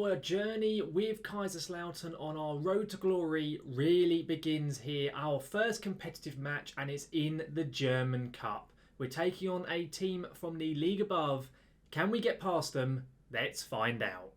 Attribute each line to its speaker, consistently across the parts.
Speaker 1: Our journey with Kaiserslautern on our road to glory really begins here. Our first competitive match, and it's in the German Cup. We're taking on a team from the league above. Can we get past them? Let's find out.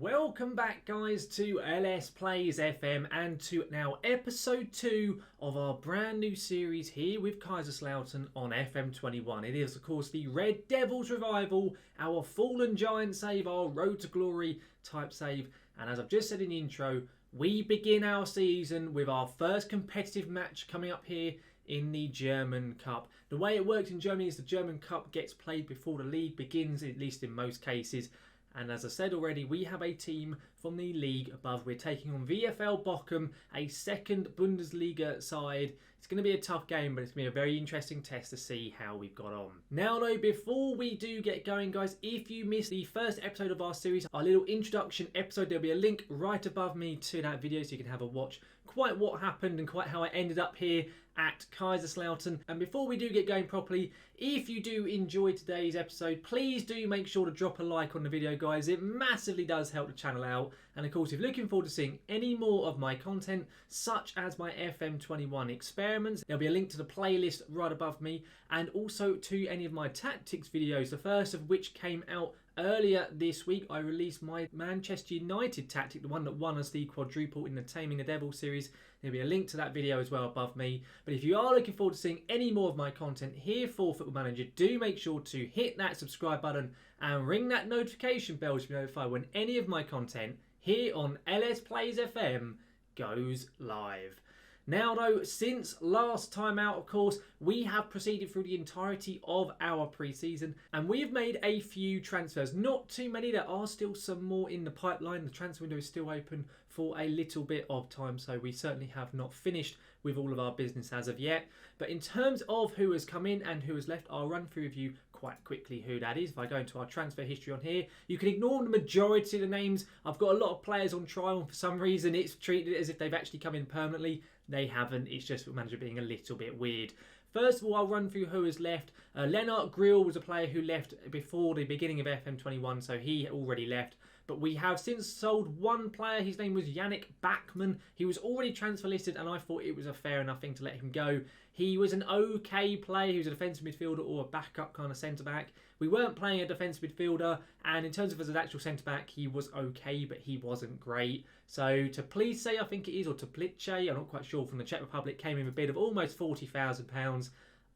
Speaker 1: Welcome back, guys, to LS Plays FM and to now episode 2 of our brand new series here with Kaiserslautern on FM21. It is, of course, the Red Devils revival, our fallen giant save, our road to glory type save. And as I've just said in the intro, we begin our season with our first competitive match coming up here in the German Cup. The way it works in Germany is the German Cup gets played before the league begins, at least in most cases. And as I said already, we have a team from the league above. We're taking on VFL Bochum, a second Bundesliga side. It's going to be a tough game, but it's going to be a very interesting test to see how we've got on. Now, though, before we do get going, guys, if you missed the first episode of our series, our little introduction episode, there'll be a link right above me to that video so you can have a watch quite what happened and quite how I ended up here at Kaiserslautern. And before we do get going properly, if you do enjoy today's episode, please do make sure to drop a like on the video, guys. It massively does help the channel out. And of course, if you're looking forward to seeing any more of my content, such as my FM21 experiments, there'll be a link to the playlist right above me, and also to any of my tactics videos, the first of which came out earlier this week. I released my Manchester United tactic, the one that won us the quadruple in the Taming the Devil series. There'll be a link to that video as well above me. But if you are looking forward to seeing any more of my content here for Football Manager, do make sure to hit that subscribe button and ring that notification bell to be notified when any of my content here on LS Plays FM goes live. Now, though, since last time out, of course, we have proceeded through the entirety of our pre-season, and we have made a few transfers. Not too many. There are still some more in the pipeline. The transfer window is still open for a little bit of time, so we certainly have not finished with all of our business as of yet. But in terms of who has come in and who has left, I'll run through with you quite quickly who that is. If I go into our transfer history on here, you can ignore the majority of the names. I've got a lot of players on trial, and for some reason it's treated as if they've actually come in permanently. They haven't. It's just Football Manager being a little bit weird. First of all, I'll run through who has left. Lennart Grill was a player who left before the beginning of FM21, so he already left. But we have since sold one player. His name was Yannick Bachmann. He was already transfer listed, and I thought it was a fair enough thing to let him go. He was an okay player. He was a defensive midfielder or a backup kind of centre-back. We weren't playing a defensive midfielder, and in terms of as an actual centre-back, he was okay, but he wasn't great. So to Plice, I think it is, or to Plice, I'm not quite sure, from the Czech Republic, came in with a bid of almost £40,000.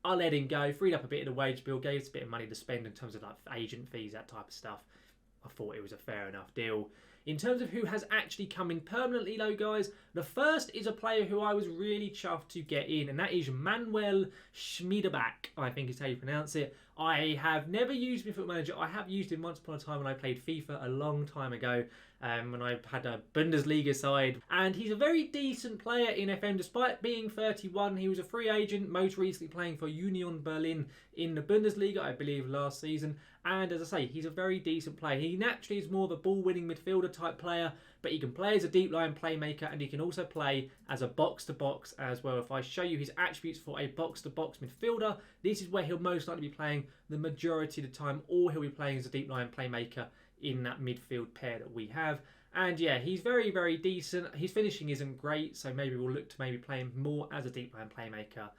Speaker 1: I let him go, freed up a bit of the wage bill, gave us a bit of money to spend in terms of like agent fees, that type of stuff. I thought it was a fair enough deal. In terms of who has actually come in permanently, though, guys, the first is a player who I was really chuffed to get in, and that is Manuel Schmiderbach, I think is how you pronounce it. I have never used him in Football Manager. I have used him once upon a time when I played FIFA a long time ago, when I had a Bundesliga side. And he's a very decent player in FM, despite being 31. He was a free agent, most recently playing for Union Berlin in the Bundesliga, I believe, last season. And as I say, he's a very decent player. He naturally is more of a ball-winning midfielder type player, but he can play as a deep line playmaker, and he can also play as a box-to-box as well. If I show you his attributes for a box-to-box midfielder, this is where he'll most likely be playing the majority of the time, or he'll be playing as a deep line playmaker in that midfield pair that we have. And yeah, he's very, very decent. His finishing isn't great, so maybe we'll look to maybe play him more as a deep line playmaker.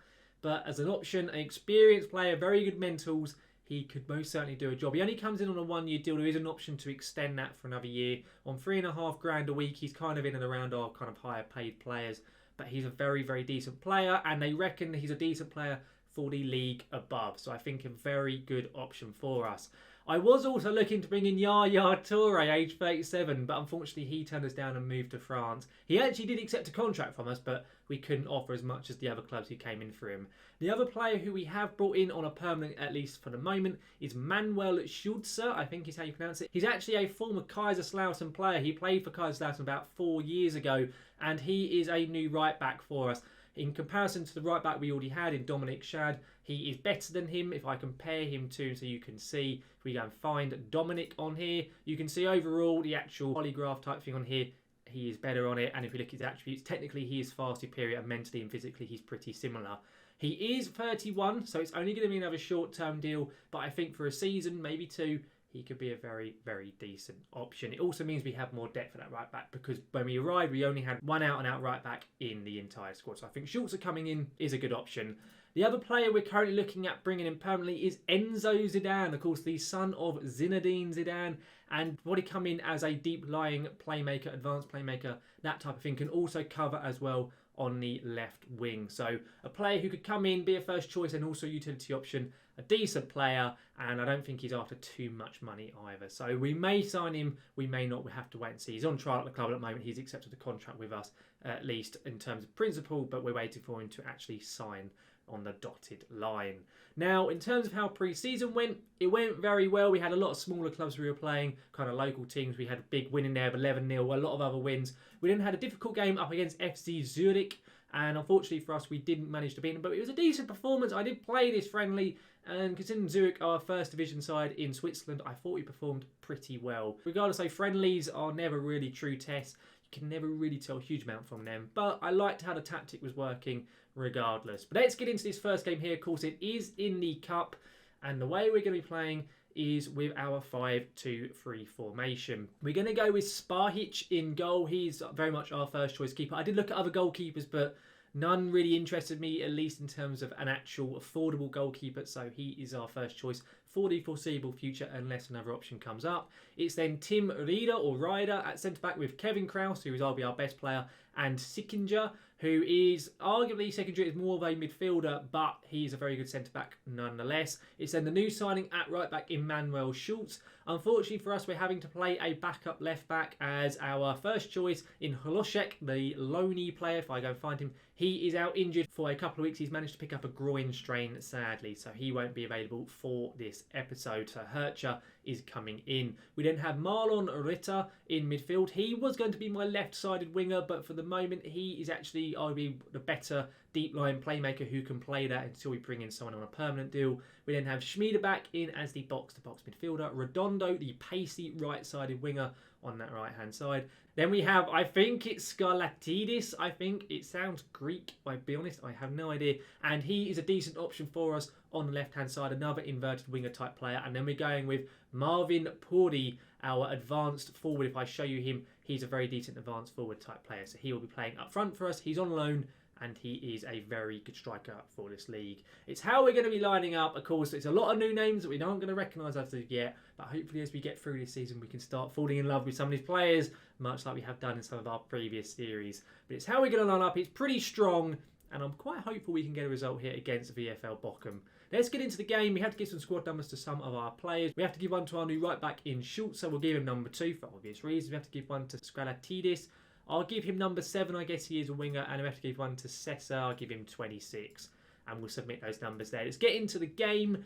Speaker 1: But as an option, an experienced player, very good mentals, he could most certainly do a job. He only comes in on a one-year deal. There is an option to extend that for another year. On £3,500 a week, he's kind of in and around our kind of higher paid players. But he's a very, very decent player, and they reckon he's a decent player for the league above. So I think a very good option for us. I was also looking to bring in Yaya Toure, age 37, but unfortunately he turned us down and moved to France. He actually did accept a contract from us, but we couldn't offer as much as the other clubs who came in for him. The other player who we have brought in on a permanent, at least for the moment, is Manuel Schulzer, I think is how you pronounce it. He's actually a former Kaiserslautern player. He played for Kaiserslautern about 4 years ago, and he is a new right back for us. In comparison to the right back we already had in Dominic Schad, he is better than him. If I compare him to, so you can see, if we go and find Dominic on here, you can see overall the actual polygraph type thing on here, he is better on it. And if we look at his attributes, technically he is far superior, and mentally and physically he's pretty similar. He is 31, so it's only going to be another short-term deal. But I think for a season, maybe 2, he could be a very, very decent option. It also means we have more depth for that right back, because when we arrived, we only had one out-and-out right back in the entire squad. So I think Schulzer coming in is a good option. The other player we're currently looking at bringing in permanently is Enzo Zedan, of course, the son of Zinedine Zidane. And what he come in as a deep-lying playmaker, advanced playmaker, that type of thing, can also cover as well on the left wing. So a player who could come in, be a first choice, and also utility option, a decent player, and I don't think he's after too much money either. So we may sign him, we may not, we have to wait and see. He's on trial at the club at the moment, he's accepted a contract with us, at least in terms of principle, but we're waiting for him to actually sign on the dotted line. Now, in terms of how pre-season went, it went very well. We had a lot of smaller clubs we were playing, kind of local teams. We had a big win in there of 11-0, a lot of other wins. We then had a difficult game up against FC Zurich, and unfortunately for us, we didn't manage to beat them, but it was a decent performance. I did play this friendly, and considering Zurich are our first division side in Switzerland, I thought we performed pretty well. Regardless, though, friendlies are never really true tests. You can never really tell a huge amount from them, but I liked how the tactic was working regardless. But let's get into this first game here. Of course, it is in the Cup, and the way we're going to be playing is with our 5-2-3 formation. We're going to go with Spahic in goal. He's very much our first choice keeper. I did look at other goalkeepers, but none really interested me, at least in terms of an actual affordable goalkeeper, so he is our first choice for the foreseeable future unless another option comes up. It's then Tim Ryder at centre-back with Kevin Kraus, who is arguably our best player, and Sickinger, who is arguably secondary, is more of a midfielder, but he's a very good centre-back nonetheless. It's then the new signing at right-back in Manuel Schulzer. Unfortunately for us, we're having to play a backup left-back as our first choice in Hlošek, the loanee player. If I go and find him, he is out injured for a couple of weeks. He's managed to pick up a groin strain, sadly, so he won't be available for this episode. So Hercher is coming in. We then have Marlon Ritter in midfield. He was going to be my left-sided winger, but for the moment, he is actually arguably the better deep-line playmaker who can play that until we bring in someone on a permanent deal. We then have Schmiderbach in as the box-to-box midfielder. Redondo, the pacey right-sided winger on that right-hand side. Then we have, I think it's Skarlatidis. I think it sounds Greek. I'll be honest, I have no idea. And he is a decent option for us on the left-hand side, another inverted winger type player. And then we're going with Marvin Puri, our advanced forward. If I show you him, he's a very decent advanced forward type player. So he will be playing up front for us. He's on loan, and he is a very good striker for this league. It's how we're going to be lining up. Of course, it's a lot of new names that we aren't going to recognise as of yet, but hopefully as we get through this season, we can start falling in love with some of these players, much like we have done in some of our previous series. But it's how we're going to line up. It's pretty strong, and I'm quite hopeful we can get a result here against VFL Bochum. Let's get into the game. We have to give some squad numbers to some of our players. We have to give one to our new right back in Schultz, so we'll give him number 2 for obvious reasons. We have to give one to Skarlatidis. I'll give him number 7, I guess he is a winger, and we have to give one to Cesar. I'll give him 26, and we'll submit those numbers there. Let's get into the game,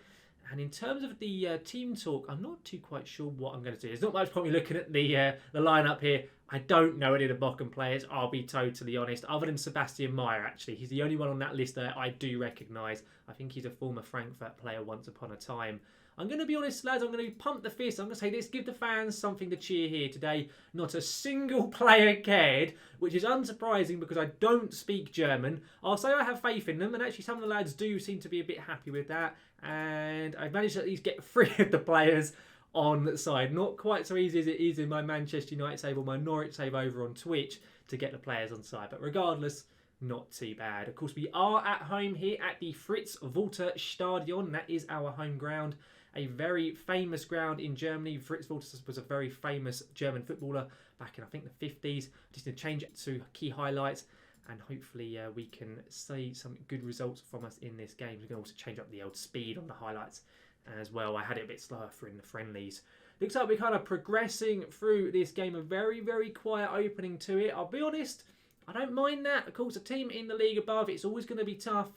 Speaker 1: and in terms of the team talk, I'm not too quite sure what I'm going to do. There's not much point me looking at the lineup here. I don't know any of the Bochum players, I'll be totally honest, other than Sebastian Meyer, actually. He's the only one on that list that I do recognise. I think he's a former Frankfurt player once upon a time. I'm going to be honest, lads, I'm going to pump the fist. I'm going to say, let's give the fans something to cheer here today. Not a single player cared, which is unsurprising because I don't speak German. I'll say I have faith in them, and actually some of the lads do seem to be a bit happy with that. And I've managed to at least get 3 of the players on the side. Not quite so easy as it is in my Manchester United save or my Norwich save over on Twitch to get the players on side. But regardless, not too bad. Of course, we are at home here at the Fritz Walter Stadion. That is our home ground. A very famous ground in Germany. Fritz Walter was a very famous German footballer back in, I think, the 50s. Just to change it to key highlights, and hopefully we can see some good results from us in this game. We can also change up the old speed on the highlights as well. I had it a bit slower for in the friendlies. Looks like we're kind of progressing through this game. A very, very quiet opening to it. I'll be honest, I don't mind that. Of course, a team in the league above, it's always going to be tough,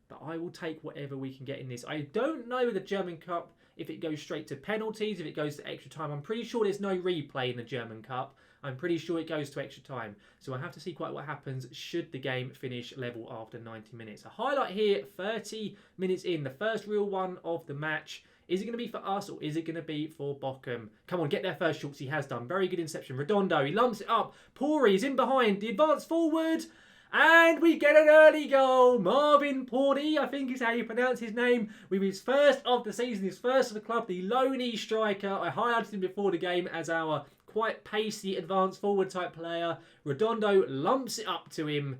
Speaker 1: but I will take whatever we can get in this. I don't know with the German Cup if it goes straight to penalties, if it goes to extra time. I'm pretty sure there's no replay in the German Cup. I'm pretty sure it goes to extra time. So I have to see quite what happens should the game finish level after 90 minutes. A highlight here, 30 minutes in. The first real one of the match. Is it going to be for us or is it going to be for Bochum? Come on, get there first, Schultz. He has done. Very good inception. Redondo, he lumps it up. Pori is in behind. The advance forward. And we get an early goal. Marvin Pori, I think is how you pronounce his name, with his first of the season, his first of the club, the loney striker. I highlighted him before the game as our quite pacey advance forward type player. Redondo lumps it up to him.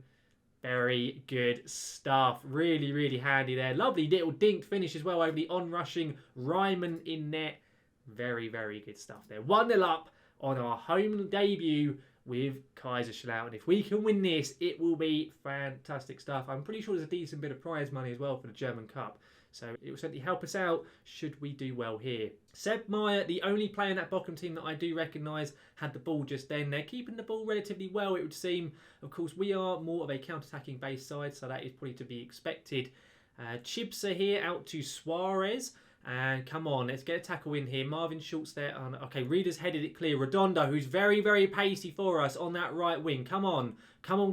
Speaker 1: Very good stuff. Really, really handy there. Lovely little dinked finish as well over the on-rushing Ryman in net. Very, very good stuff there. 1-0 up on our home debut with Kaiserslautern. If we can win this, it will be fantastic stuff. I'm pretty sure there's a decent bit of prize money as well for the German Cup. So it will certainly help us out should we do well here. Seb Meyer, the only player in that Bochum team that I do recognise, had the ball just then. They're keeping the ball relatively well, it would seem. Of course, we are more of a counter-attacking based side, so that is probably to be expected. Chibsa here out to Suarez. And come on, let's get a tackle in here. Marvin Schultz there. Okay, Reader's headed it clear. Redondo, who's very, very pacey for us on that right wing. Come on,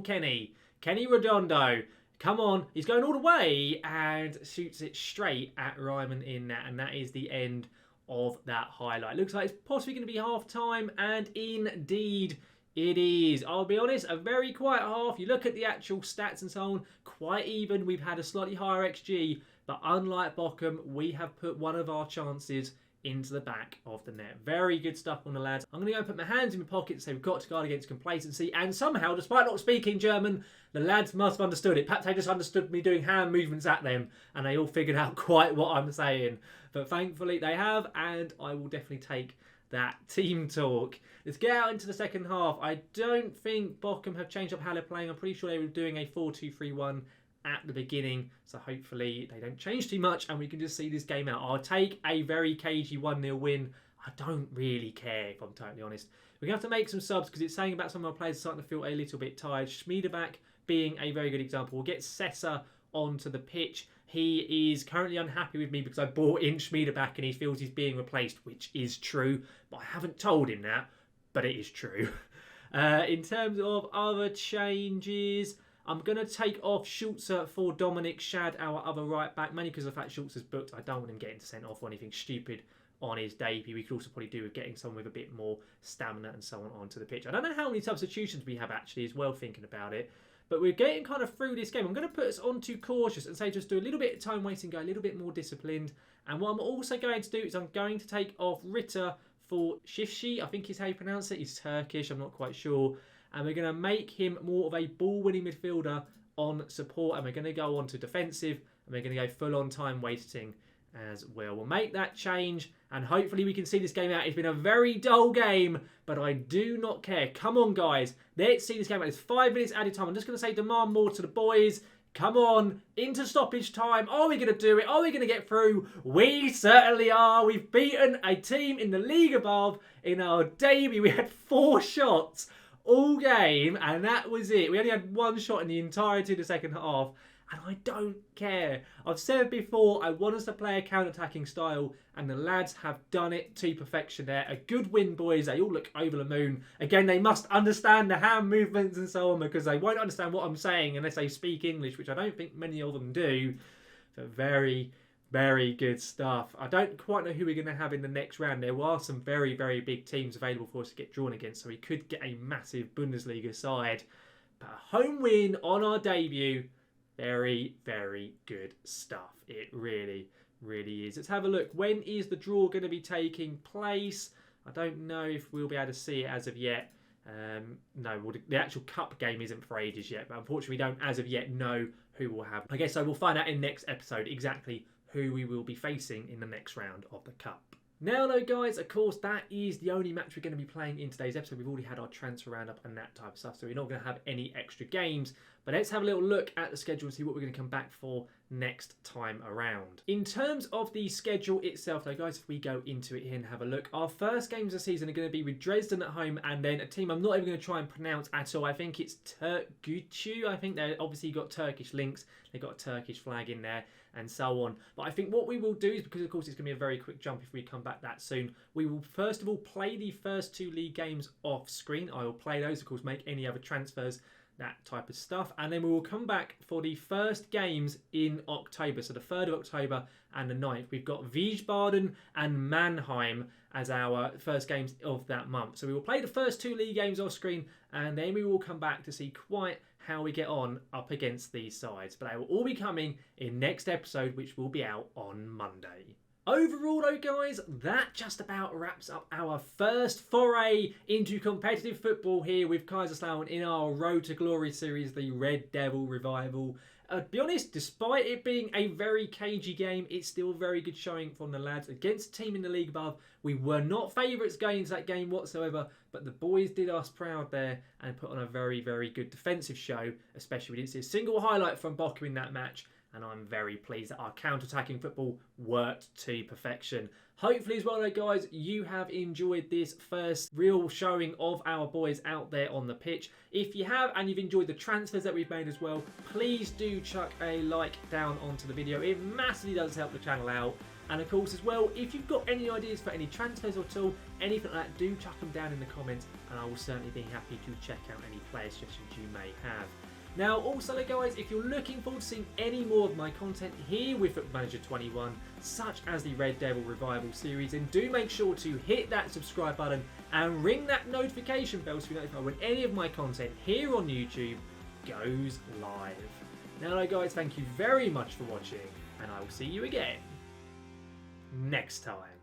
Speaker 1: Kenny. Kenny Redondo. Come on, he's going all the way and shoots it straight at Ryman in that. And that is the end of that highlight. Looks like it's possibly going to be half-time, and indeed it is. I'll be honest, a very quiet half. You look at the actual stats and so on, quite even. We've had a slightly higher XG, but unlike Bochum, we have put one of our chances into the back of the net. Very good stuff on the lads. I'm going to go and put my hands in my pocket and say we've got to guard against complacency. And somehow, despite not speaking German, the lads must have understood it. Perhaps they just understood me doing hand movements at them and they all figured out quite what I'm saying. But thankfully they have, and I will definitely take that team talk. Let's get out into the second half. I don't think Bochum have changed up how they're playing. I'm pretty sure they were doing a 4-2-3-1 at the beginning, so hopefully they don't change too much and we can just see this game out. I'll take a very cagey 1-0 win. I don't really care, if I'm totally honest. We're going to have to make some subs because it's saying about some of our players starting to feel a little bit tired. Schmiderbach being a very good example. We'll get Sessa onto the pitch. He is currently unhappy with me because I bought in Schmiderbach and he feels he's being replaced, which is true, but I haven't told him that, but it is true. In terms of other changes, I'm going to take off Schulzer for Dominic Shad, our other right back, mainly because of the fact Schulzer's booked. I don't want him getting sent off or anything stupid on his debut. We could also probably do with getting someone with a bit more stamina and so on onto the pitch. I don't know how many substitutions we have actually as well, thinking about it, but we're getting kind of through this game. I'm going to put us onto cautious and say just do a little bit of time wasting, go a little bit more disciplined. And what I'm also going to do is I'm going to take off Ritter for Shifshi. I think is how you pronounce it. He's Turkish, I'm not quite sure. And we're going to make him more of a ball-winning midfielder on support. And we're going to go on to defensive. And we're going to go full-on time wasting as well. We'll make that change. And hopefully we can see this game out. It's been a very dull game. But I do not care. Come on, guys. Let's see this game out. It's 5 minutes added time. I'm just going to say demand more to the boys. Come on. Into stoppage time. Are we going to do it? Are we going to get through? We certainly are. We've beaten a team in the league above in our debut. We had 4 shots all game, and that was it. We only had 1 shot in the entirety of the second half, and I don't care. I've said before, I want us to play a counter-attacking style, and the lads have done it to perfection there. A good win, boys. They all look over the moon. Again, they must understand the hand movements and so on, because they won't understand what I'm saying unless they speak English, which I don't think many of them do. But very, very good stuff. I don't quite know who we're going to have in the next round. There are some very, very big teams available for us to get drawn against, so we could get a massive Bundesliga side. But a home win on our debut, very, very good stuff. It really, really is. Let's have a look. When is the draw going to be taking place? I don't know if we'll be able to see it as of yet. No, well, the actual cup game isn't for ages yet, but unfortunately we don't as of yet know who we'll have. I guess so we'll find out in the next episode exactly who we will be facing in the next round of the Cup. Now though, guys, of course, that is the only match we're going to be playing in today's episode. We've already had our transfer roundup and that type of stuff, so we're not going to have any extra games. But let's have a little look at the schedule and see what we're going to come back for next time around. In terms of the schedule itself, though, guys, if we go into it here and have a look, our first games of the season are going to be with Dresden at home, and then a team I'm not even going to try and pronounce at all. I think it's Turkgücü. I think they've obviously got Turkish links. They've got a Turkish flag in there and so on. But I think what we will do is, because of course it's going to be a very quick jump if we come back that soon, we will first of all play the first 2 league games off screen. I will play those, of course, make any other transfers that type of stuff. And then we will come back for the first games in October. So the 3rd of October and the 9th. We've got Wiesbaden and Mannheim as our first games of that month. So we will play the first 2 league games off screen, and then we will come back to see quite how we get on up against these sides. But they will all be coming in next episode, which will be out on Monday. Overall though guys, that just about wraps up our first foray into competitive football here with Kaiserslautern in our Road to Glory series, the Red Devil Revival. To be honest, despite it being a very cagey game, it's still a very good showing from the lads against a team in the league above. We were not favourites going into that game whatsoever, but the boys did us proud there and put on a very, very good defensive show, especially we didn't see a single highlight from Bochum in that match. And I'm very pleased that our counter-attacking football worked to perfection. Hopefully as well though guys, you have enjoyed this first real showing of our boys out there on the pitch. If you have and you've enjoyed the transfers that we've made as well, please do chuck a like down onto the video. It massively does help the channel out. And of course as well, if you've got any ideas for any transfers at all, anything like that, do chuck them down in the comments and I will certainly be happy to check out any player suggestions you may have. Now also guys, if you're looking forward to seeing any more of my content here with Football Manager 21, such as the Red Devil Revival series, then do make sure to hit that subscribe button and ring that notification bell to be notified when any of my content here on YouTube goes live. Now guys, thank you very much for watching, and I will see you again next time.